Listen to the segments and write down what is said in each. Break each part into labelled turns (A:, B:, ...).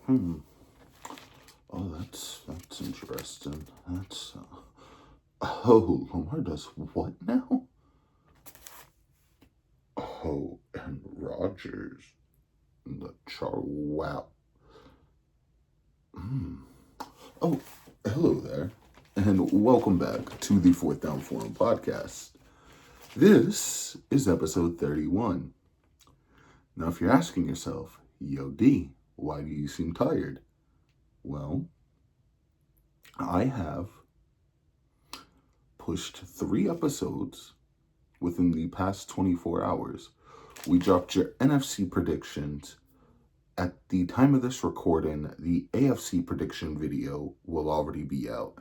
A: Hmm. Oh, that's interesting. Oh, Lamar does what now? Oh, and Rogers. Wow. Hmm. Oh, hello there, and welcome back to the Fourth Down Forum podcast. This is episode 31. Now, if you're asking yourself, Yo D, why do you seem tired? Well, I have pushed 3 episodes within the past 24 hours. We dropped your NFC predictions. At the time of this recording, the AFC prediction video will already be out.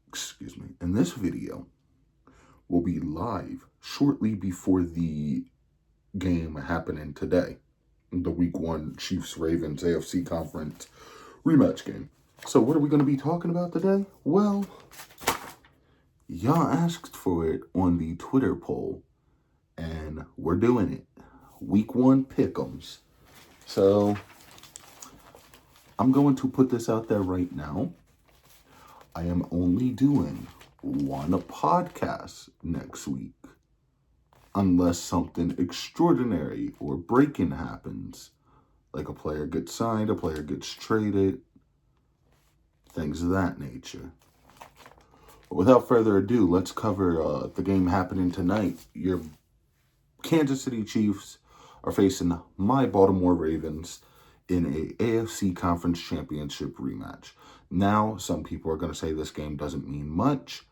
A: Excuse me. And this video will be live shortly before the game happening today, the Week 1 Chiefs-Ravens AFC Conference rematch game. So what are we going to be talking about today? Well, y'all asked for it on the Twitter poll, and we're doing it. Week 1 Pickems. So I'm going to put this out there right now. I am only doing one podcast next week, unless something extraordinary or breaking happens, like a player gets signed, a player gets traded, things of that nature. But without further ado, let's cover the game happening tonight. Your Kansas City Chiefs are facing my Baltimore Ravens in a AFC Conference Championship rematch. Now, some people are going to say this game doesn't mean much.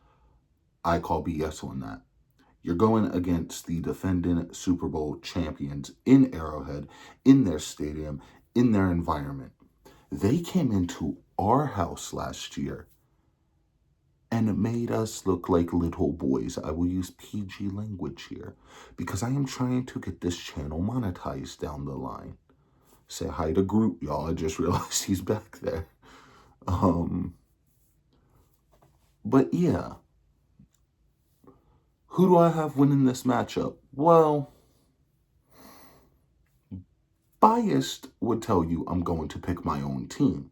A: I call BS on that. You're going against the defending Super Bowl champions in Arrowhead, in their stadium, in their environment. They came into our house last year and made us look like little boys. I will use PG language here because I am trying to get this channel monetized down the line. Say hi to Groot, y'all. I just realized he's back there. But yeah. Who do I have winning this matchup? Well, biased would tell you I'm going to pick my own team.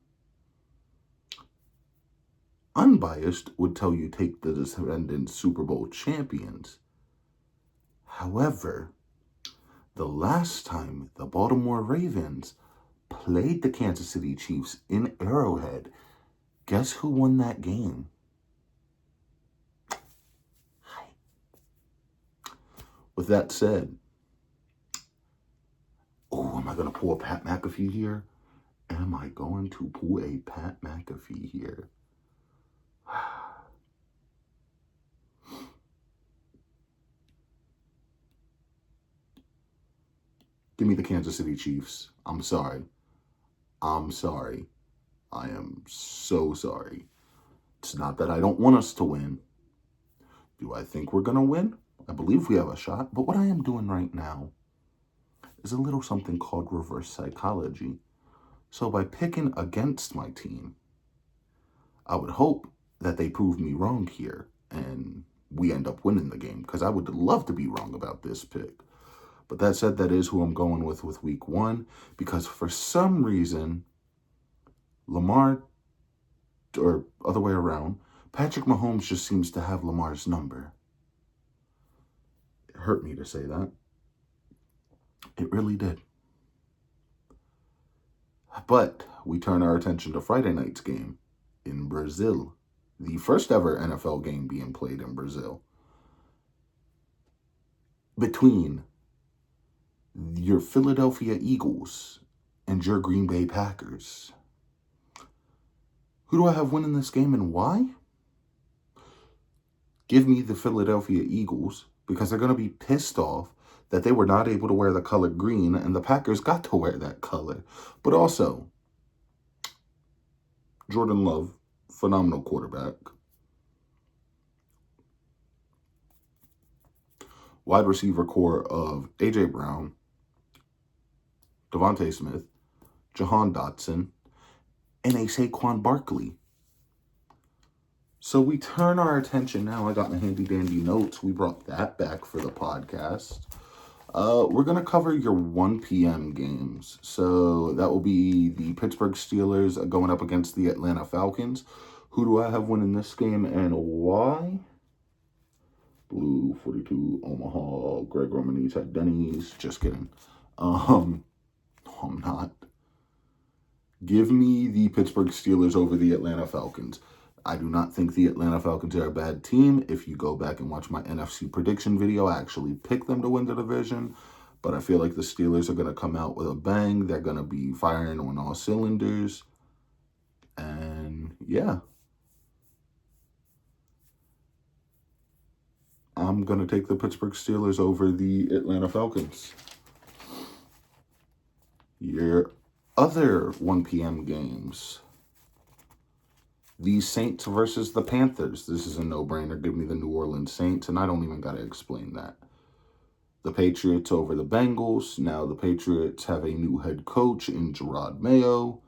A: Unbiased would tell you take the defending Super Bowl champions. However, the last time the Baltimore Ravens played the Kansas City Chiefs in Arrowhead, guess who won that game? With that said, am I going to pull a Pat McAfee here? Am I going to pull a Pat McAfee here? Give me the Kansas City Chiefs. I'm sorry. I am so sorry. It's not that I don't want us to win. Do I think we're going to win? I believe we have a shot. But what I am doing right now is a little something called reverse psychology. So by picking against my team, I would hope that they prove me wrong here and we end up winning the game, because I would love to be wrong about this pick. But that said, that is who I'm going with week 1, because for some reason, Lamar, or other way around, Patrick Mahomes just seems to have Lamar's number. It hurt me to say that. It really did. But we turn our attention to Friday night's game in Brazil, the first ever NFL game being played in Brazil, between your Philadelphia Eagles and your Green Bay Packers. Who do I have winning this game and why? Give me the Philadelphia Eagles, because they're going to be pissed off that they were not able to wear the color green and the Packers got to wear that color. But also, Jordan Love, phenomenal quarterback. Wide receiver core of A.J. Brown, Devontae Smith, Jahan Dotson, and a Saquon Barkley. So we turn our attention now. I got my handy dandy notes. We brought that back for the podcast. We're going to cover your 1 p.m. games. So that will be the Pittsburgh Steelers going up against the Atlanta Falcons. Who do I have winning this game and why? Blue 42 Omaha. Greg Romanese at Denny's. Just kidding. No, I'm not. Give me the Pittsburgh Steelers over the Atlanta Falcons. I do not think the Atlanta Falcons are a bad team. If you go back and watch my NFC prediction video, I actually picked them to win the division. But I feel like the Steelers are going to come out with a bang. They're going to be firing on all cylinders. And yeah. I'm going to take the Pittsburgh Steelers over the Atlanta Falcons. Your other 1 p.m. games. The Saints versus the Panthers. This is a no-brainer. Give me the New Orleans Saints, and I don't even got to explain that. The Patriots over the Bengals. Now the Patriots have a new head coach in Gerard Mayo.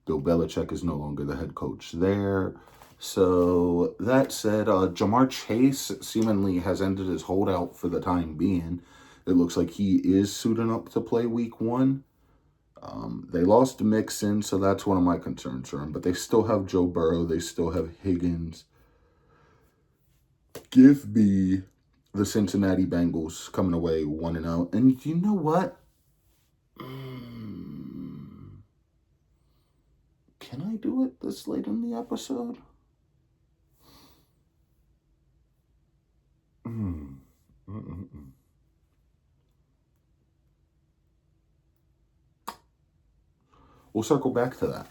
A: Bill Belichick is no longer the head coach there. So that said, Jamar Chase seemingly has ended his holdout for the time being. It looks like he is suiting up to play week 1. They lost Mixon, so that's one of my concerns for him. But they still have Joe Burrow. They still have Higgins. Give me the Cincinnati Bengals coming away 1-0. And you know what? Can I do it this late in the episode? We'll circle back to that.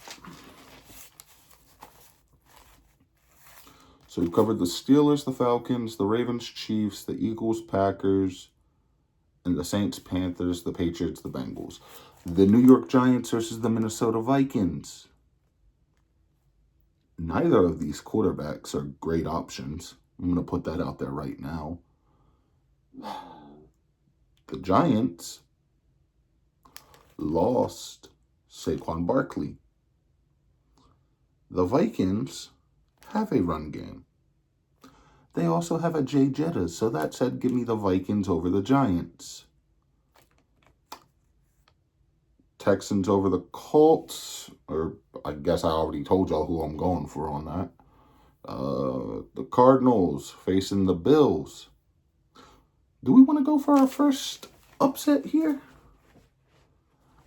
A: So we've covered the Steelers, the Falcons, the Ravens, Chiefs, the Eagles, Packers, and the Saints, Panthers, the Patriots, the Bengals. The New York Giants versus the Minnesota Vikings. Neither of these quarterbacks are great options. I'm going to put that out there right now. The Giants lost Saquon Barkley. The Vikings have a run game. They also have a Jay Jettas, so that said, give me the Vikings over the Giants. Texans over the Colts, or I guess I already told y'all who I'm going for on that. The Cardinals facing the Bills. Do we want to go for our first upset here?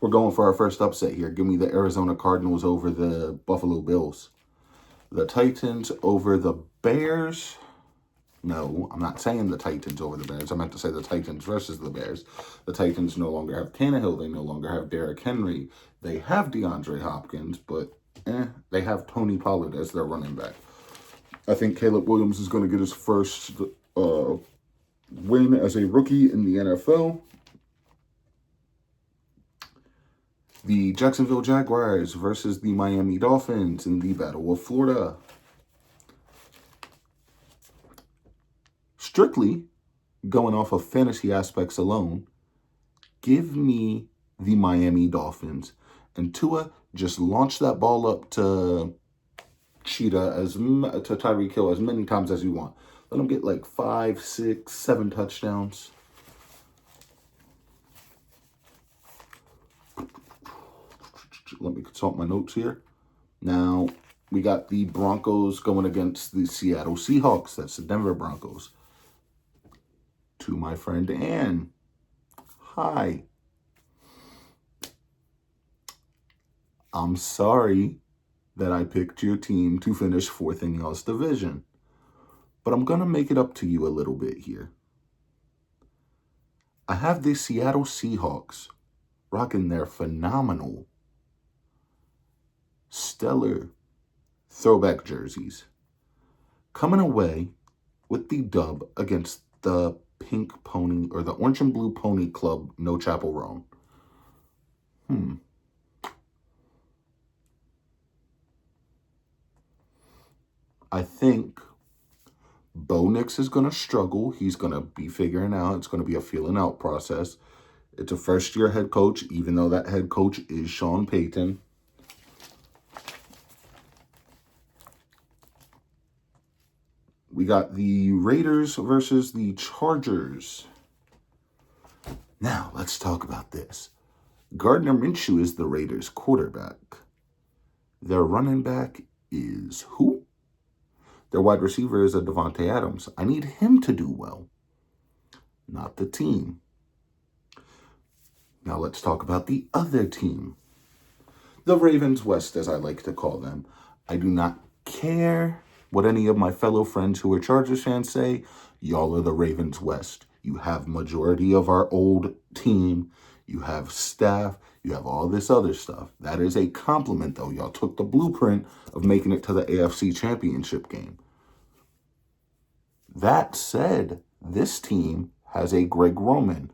A: We're going for our first upset here. Give me the Arizona Cardinals over the Buffalo Bills. The Titans over the Bears. No, I'm not saying the Titans over the Bears. I meant to say the Titans versus the Bears. The Titans no longer have Tannehill. They no longer have Derrick Henry. They have DeAndre Hopkins, but they have Tony Pollard as their running back. I think Caleb Williams is going to get his first win as a rookie in the NFL. The Jacksonville Jaguars versus the Miami Dolphins in the Battle of Florida. Strictly going off of fantasy aspects alone, give me the Miami Dolphins. And Tua, just launch that ball up to Tyreek Hill as many times as you want. Let him get like 5, 6, 7 touchdowns. Let me consult my notes here. Now, we got the Broncos going against the Seattle Seahawks. That's the Denver Broncos. To my friend Ann. Hi. I'm sorry that I picked your team to finish 4th in y'all's division. But I'm going to make it up to you a little bit here. I have the Seattle Seahawks rocking their phenomenal, stellar throwback jerseys, coming away with the dub against the Pink Pony, or the Orange and Blue Pony Club, No Chapel Roan. I think Bo Nix is going to struggle. He's going to be figuring out. It's going to be a feeling out process. It's a first-year head coach, even though that head coach is Sean Payton. We got the Raiders versus the Chargers. Now, let's talk about this. Gardner Minshew is the Raiders' quarterback. Their running back is who? Their wide receiver is a Devontae Adams. I need him to do well, not the team. Now let's talk about the other team. The Ravens West, as I like to call them. I do not care what any of my fellow friends who are Chargers fans say. Y'all are the Ravens West. You have majority of our old team. You have staff. You have all this other stuff. That is a compliment, though. Y'all took the blueprint of making it to the AFC Championship game. That said, this team has a Greg Roman,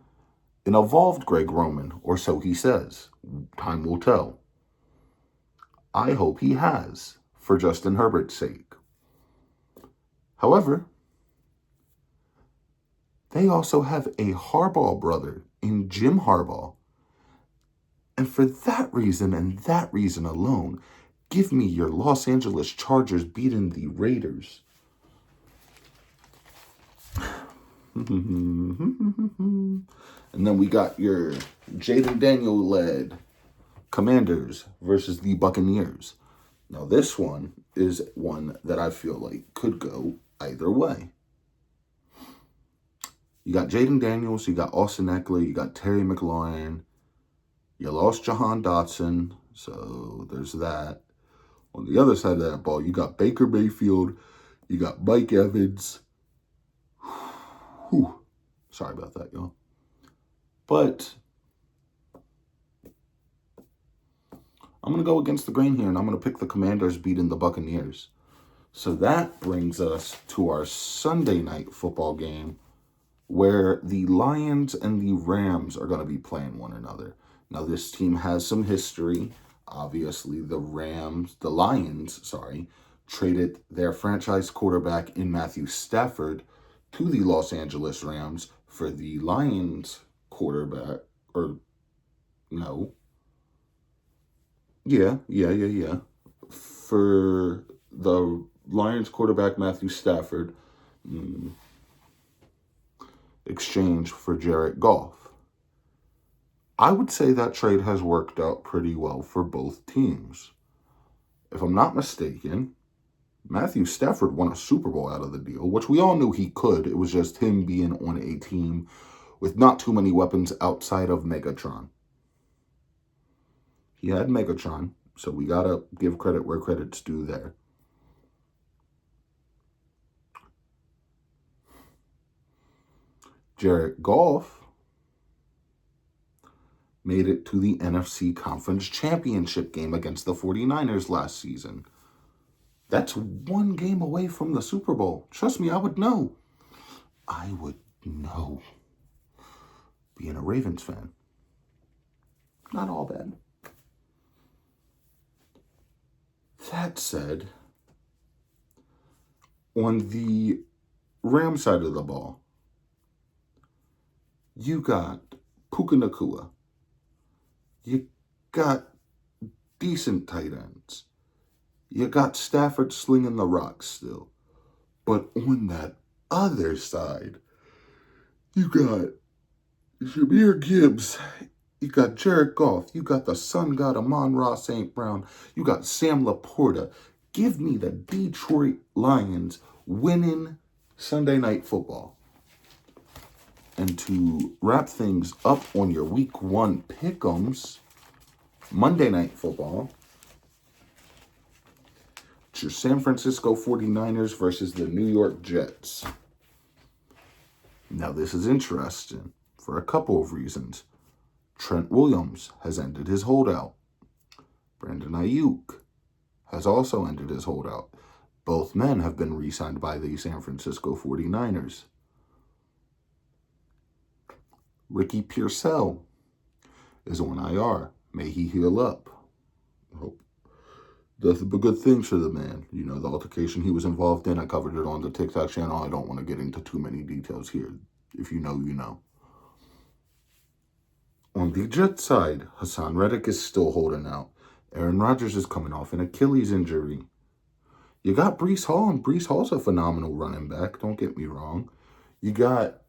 A: an evolved Greg Roman, or so he says. Time will tell. I hope he has, for Justin Herbert's sake. However, they also have a Harbaugh brother in Jim Harbaugh. And for that reason and that reason alone, give me your Los Angeles Chargers beating the Raiders. And then we got your Jaden Daniel-led Commanders versus the Buccaneers. Now this one is one that I feel like could go either way. You got Jaden Daniels, you got Austin Eckler, you got Terry McLaurin. You lost Jahan Dotson, so there's that. On the other side of that ball, you got Baker Mayfield, you got Mike Evans. Whew. Sorry about that, y'all. But I'm going to go against the grain here, and I'm going to pick the Commanders beating the Buccaneers. So that brings us to our Sunday night football game, where the Lions and the Rams are going to be playing one another. Now, this team has some history. Obviously, the Lions, traded their franchise quarterback in Matthew Stafford to the Los Angeles Rams for the Lions quarterback, for the Lions quarterback Matthew Stafford, exchange for Jared Goff. I would say that trade has worked out pretty well for both teams. If I'm not mistaken, Matthew Stafford won a Super Bowl out of the deal, which we all knew he could. It was just him being on a team with not too many weapons outside of Megatron. He had Megatron, so we got to give credit where credit's due there. Jared Goff made it to the NFC Conference Championship game against the 49ers last season. That's one game away from the Super Bowl. Trust me, I would know. I would know. Being a Ravens fan. Not all bad. That said, on the Rams side of the ball, you got Puka Nacua. You got decent tight ends. You got Stafford slinging the rock still. But on that other side, you got Jahmyr Gibbs. You got Jared Goff. You got the sun god Amon-Ra St. Brown. You got Sam Laporta. Give me the Detroit Lions winning Sunday Night Football. And to wrap things up on your Week 1 Pickems, Monday Night Football, it's your San Francisco 49ers versus the New York Jets. Now, this is interesting for a couple of reasons. Trent Williams has ended his holdout. Brandon Ayuk has also ended his holdout. Both men have been re-signed by the San Francisco 49ers. Ricky Pearsall is on IR. May he heal up. Hope does good things for the man. You know, the altercation he was involved in, I covered it on the TikTok channel. I don't want to get into too many details here. If you know, you know. On the Jets side, Hassan Reddick is still holding out. Aaron Rodgers is coming off an Achilles injury. You got Breece Hall, and Breece Hall's a phenomenal running back. Don't get me wrong. You got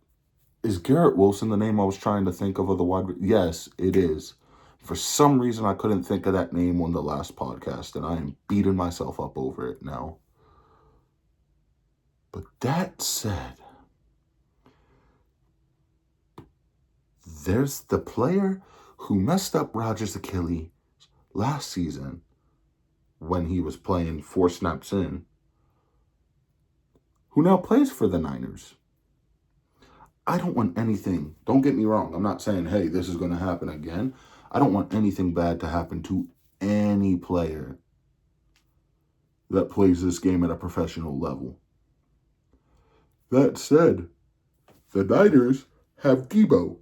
A: Is Garrett Wilson the name I was trying to think of the wide? Yes, it is. For some reason, I couldn't think of that name on the last podcast, and I am beating myself up over it now. But that said, there's the player who messed up Rodgers' Achilles last season when he was playing 4 snaps in, who now plays for the Niners. I don't want anything, don't get me wrong, I'm not saying, hey, this is going to happen again. I don't want anything bad to happen to any player that plays this game at a professional level. That said, the Niners have Debo.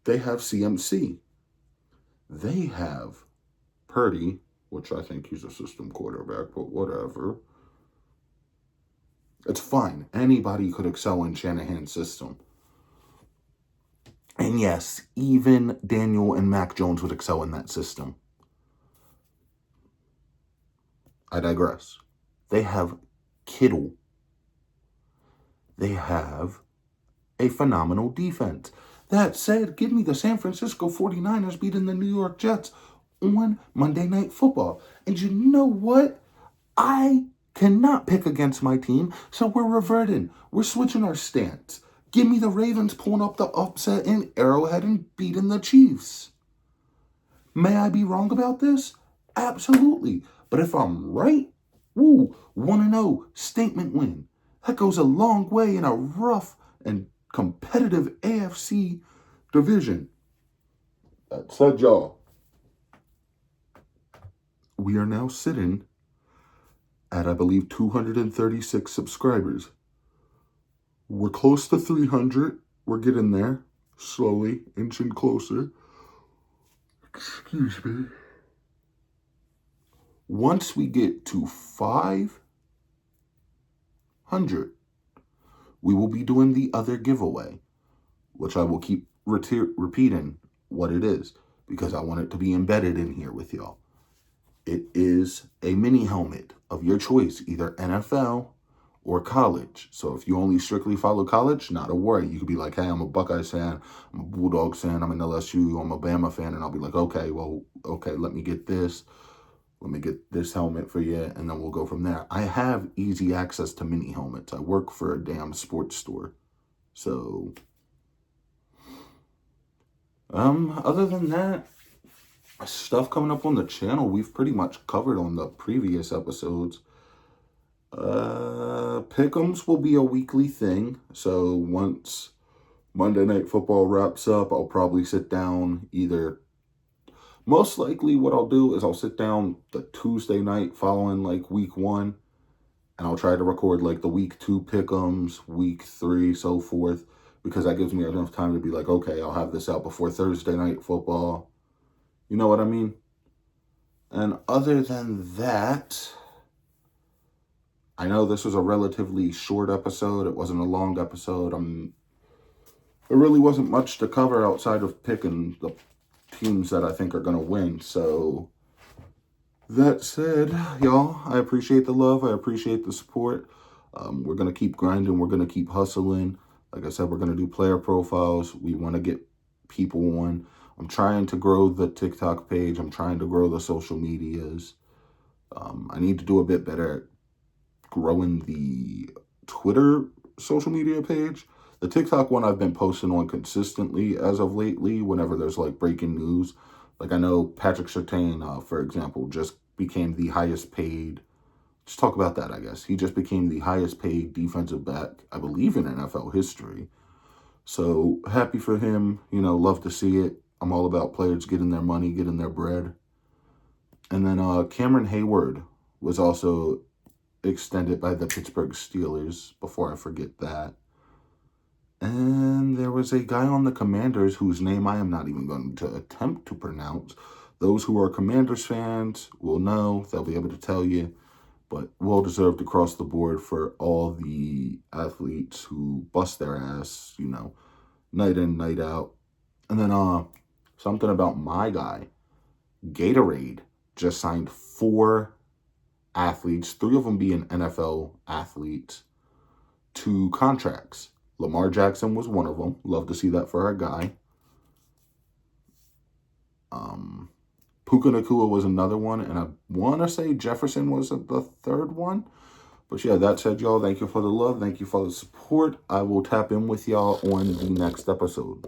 A: They have CMC. They have Purdy, which I think he's a system quarterback, but whatever. It's fine. Anybody could excel in Shanahan's system. And yes, even Daniel and Mac Jones would excel in that system. I digress. They have Kittle. They have a phenomenal defense. That said, give me the San Francisco 49ers beating the New York Jets on Monday Night Football. And you know what? I cannot pick against my team, so we're reverting. We're switching our stance. Give me the Ravens pulling up the upset in Arrowhead and beating the Chiefs. May I be wrong about this? Absolutely. But if I'm right, 1-0 statement win. That goes a long way in a rough and competitive AFC division. That said, y'all, we are now sitting at, I believe, 236 subscribers. We're close to 300. We're getting there, slowly, inching closer. Excuse me. Once we get to 500, we will be doing the other giveaway, which I will keep repeating what it is, because I want it to be embedded in here with y'all. It is a mini helmet of your choice, either NFL or college. So if you only strictly follow college, not a worry. You could be like, hey, I'm a Buckeyes fan, I'm a Bulldogs fan, I'm an LSU, I'm a Bama fan, and I'll be like, okay, let me get this. Let me get this helmet for you, and then we'll go from there. I have easy access to mini helmets. I work for a damn sports store. So, other than that, stuff coming up on the channel, we've pretty much covered on the previous episodes. Pickems will be a weekly thing. So once Monday Night Football wraps up, I'll probably sit down most likely what I'll do is I'll sit down the Tuesday night following like week 1, and I'll try to record like the week 2 Pickems, week 3, so forth, because that gives me enough time to be like, okay, I'll have this out before Thursday Night Football. You know what I mean? And other than that, I know this was a relatively short episode. It wasn't a long episode. There really wasn't much to cover outside of picking the teams that I think are going to win. So, that said, y'all, I appreciate the love. I appreciate the support. We're going to keep grinding. We're going to keep hustling. Like I said, we're going to do player profiles. We want to get people on. I'm trying to grow the TikTok page. I'm trying to grow the social medias. I need to do a bit better at growing the Twitter social media page. The TikTok one I've been posting on consistently as of lately whenever there's like breaking news. Like I know Patrick Surtain, for example, just became the highest paid. Let's talk about that, I guess. He just became the highest paid defensive back, I believe, in NFL history. So happy for him. Love to see it. I'm all about players getting their money, getting their bread. And then Cameron Hayward was also extended by the Pittsburgh Steelers, before I forget that. And there was a guy on the Commanders whose name I am not even going to attempt to pronounce. Those who are Commanders fans will know. They'll be able to tell you. But well-deserved across the board for all the athletes who bust their ass, night in, night out. And then something about my guy, Gatorade, just signed 4 athletes, 3 of them being NFL athletes, to contracts. Lamar Jackson was one of them. Love to see that for our guy. Puka Nacua was another one, and I want to say Jefferson was the third one. But yeah, that said, y'all, thank you for the love. Thank you for the support. I will tap in with y'all on the next episode.